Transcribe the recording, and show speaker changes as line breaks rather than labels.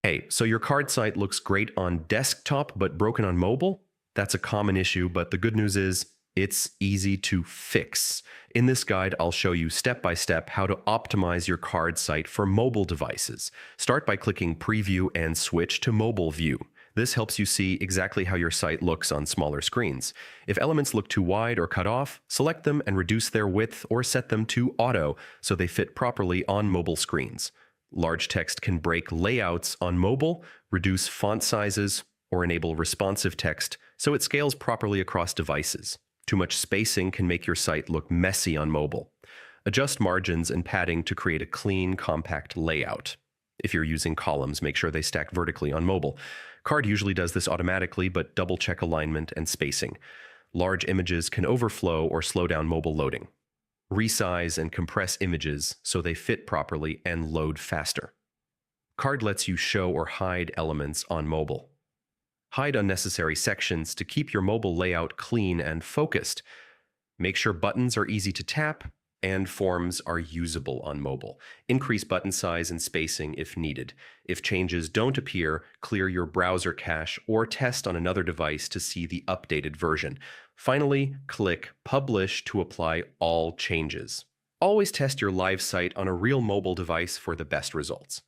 Hey, so your card site looks great on desktop but broken on mobile? That's a common issue, but the good news is it's easy to fix. In this guide, I'll show you step by step how to optimize your card site for mobile devices. Start by clicking Preview and switch to Mobile View. This helps you see exactly how your site looks on smaller screens. If elements look too wide or cut off, select them and reduce their width or set them to Auto so they fit properly on mobile screens. Large text can break layouts on mobile, reduce font sizes, or enable responsive text so it scales properly across devices. Too much spacing can make your site look messy on mobile. Adjust margins and padding to create a clean, compact layout. If you're using columns, make sure they stack vertically on mobile. Card usually does this automatically, but double-check alignment and spacing. Large images can overflow or slow down mobile loading. Resize and compress images so they fit properly and load faster. Card lets you show or hide elements on mobile. Hide unnecessary sections to keep your mobile layout clean and focused. Make sure buttons are easy to tap and forms are usable on mobile. Increase button size and spacing if needed. If changes don't appear, clear your browser cache or test on another device to see the updated version. Finally, click Publish to apply all changes. Always test your live site on a real mobile device for the best results.